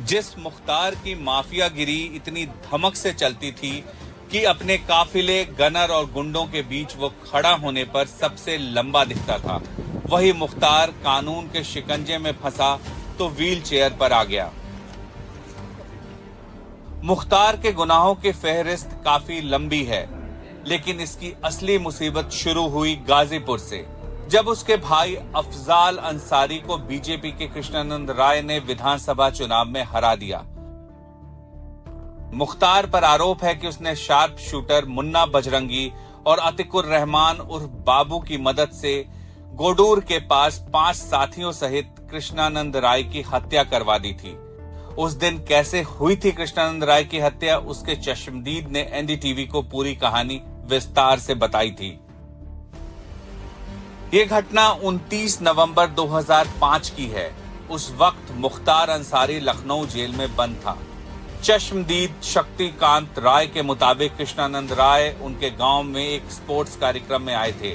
जिस मुख्तार की माफियागिरी इतनी धमक से चलती थी कि अपने काफिले, गनर और गुंडों के बीच वो खड़ा होने पर सबसे लंबा दिखता था, वही मुख्तार कानून के शिकंजे में फंसा तो व्हील चेयर पर आ गया। मुख्तार के गुनाहों की फहरिस्त काफी लंबी है, लेकिन इसकी असली मुसीबत शुरू हुई गाजीपुर से, जब उसके भाई अफजाल अंसारी को बीजेपी के कृष्णानंद राय ने विधानसभा चुनाव में हरा दिया। मुख्तार पर आरोप है कि उसने शार्प शूटर मुन्ना बजरंगी और अतिकुर रहमान उर्फ बाबू की मदद से गोडूर के पास 5 साथियों सहित कृष्णानंद राय की हत्या करवा दी थी। उस दिन कैसे हुई थी कृष्णानंद राय की हत्या, उसके चश्मदीद ने एनडीटीवी को पूरी कहानी विस्तार से बताई थी। ये घटना 29 नवंबर 2005 की है। उस वक्त मुख्तार अंसारी लखनऊ जेल में बंद था। चश्मदीद शक्तिकांत राय के मुताबिक कृष्णानंद राय उनके गांव में एक स्पोर्ट्स कार्यक्रम में आए थे।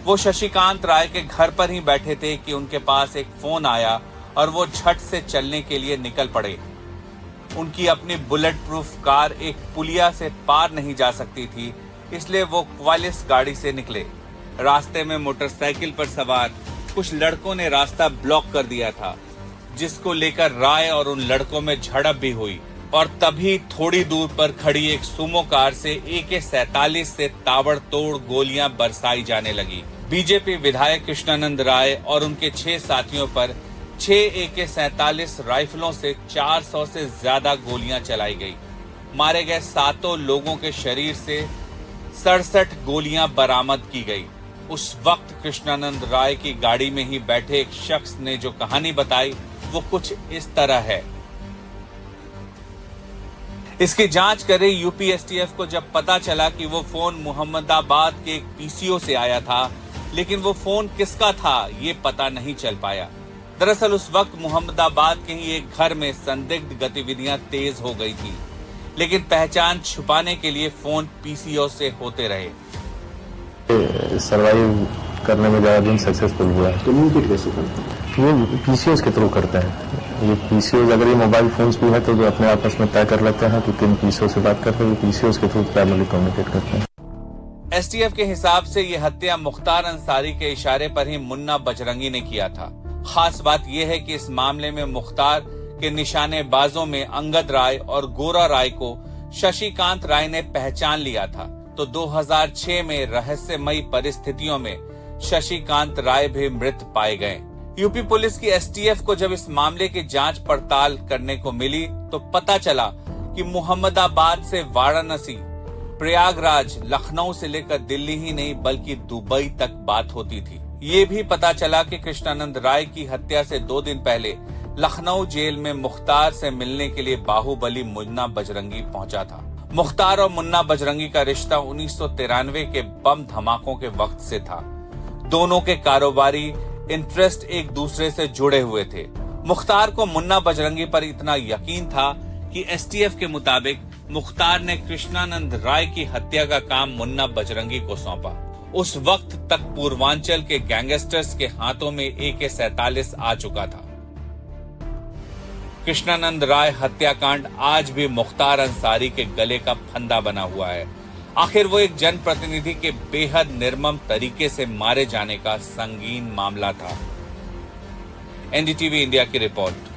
वो शशिकांत राय के घर पर ही बैठे थे कि उनके पास एक फोन आया और वो झट से चलने के लिए निकल पड़े। उनकी अपनी बुलेट प्रूफ कार एक पुलिया से पार नहीं जा सकती थी, इसलिए वो क्वालिस गाड़ी से निकले। रास्ते में मोटरसाइकिल पर सवार कुछ लड़कों ने रास्ता ब्लॉक कर दिया था, जिसको लेकर राय और उन लड़कों में झड़प भी हुई। और तभी थोड़ी दूर पर खड़ी एक सुमो कार से AK-47 से ताबड़तोड़ गोलियां बरसाई जाने लगी। बीजेपी विधायक कृष्णानंद राय और उनके 6 साथियों पर 6 AK-47 राइफलों से 400 से ज्यादा गोलियां चलाई गई। मारे गए 7 लोगों के शरीर से 67 गोलियां बरामद की गई। उस वक्त कृष्णानंद राय की गाड़ी में ही बैठे एक शख्स ने जो कहानी बताई वो कुछ इस तरह है। इसकी जांच करे यूपी STF को जब पता चला कि वो फोन मोहम्मदाबाद के एक PCO से आया था, लेकिन वो फोन किसका था ये पता नहीं चल पाया। दरअसल उस वक्त मोहम्मदाबाद के ही एक घर में संदिग्ध गतिविधियां तेज हो गई थी, लेकिन पहचान छुपाने के लिए फोन PCO से होते रहे। सरवाइव करने में ज्यादा दिन सक्सेसफुल हुआ है। कम्युनिकेट कैसे करते हैं? ये PCOs के थ्रू करते हैं। ये PCOs अगर ये मोबाइल फोन्स भी है तो जो अपने आपस में तय कर लेते हैं कि किन PCO से बात करते हैं, ये PCOs के थ्रू प्राइमरली कम्युनिकेट करते हैं। STF के हिसाब से ये हत्या मुख्तार अंसारी के इशारे पर ही मुन्ना बजरंगी ने किया था। खास बात यह है कि इस मामले में मुख्तार के निशानेबाजों में अंगद राय और गोरा राय को शशिकांत राय ने पहचान लिया था, तो 2006 में रहस्यमयी परिस्थितियों में शशिकांत राय भी मृत पाए गए। यूपी पुलिस की STF को जब इस मामले की जांच पड़ताल करने को मिली तो पता चला कि मोहम्मदाबाद से वाराणसी, प्रयागराज, लखनऊ से लेकर दिल्ली ही नहीं बल्कि दुबई तक बात होती थी। ये भी पता चला कि कृष्णानंद राय की हत्या से 2 दिन पहले लखनऊ जेल में मुख्तार से मिलने के लिए बाहुबली मुन्ना बजरंगी पहुंचा था। मुख्तार और मुन्ना बजरंगी का रिश्ता 1993 के बम धमाकों के वक्त से था। दोनों के कारोबारी इंटरेस्ट एक दूसरे से जुड़े हुए थे। मुख्तार को मुन्ना बजरंगी पर इतना यकीन था कि STF के मुताबिक मुख्तार ने कृष्णानंद राय की हत्या का काम मुन्ना बजरंगी को सौंपा। उस वक्त तक पूर्वांचल के गैंगस्टर्स के हाथों में AK-47 आ चुका था। कृष्णानंद राय हत्याकांड आज भी मुख्तार अंसारी के गले का फंदा बना हुआ है। आखिर वो एक जनप्रतिनिधि के बेहद निर्मम तरीके से मारे जाने का संगीन मामला था। NDTV इंडिया की रिपोर्ट।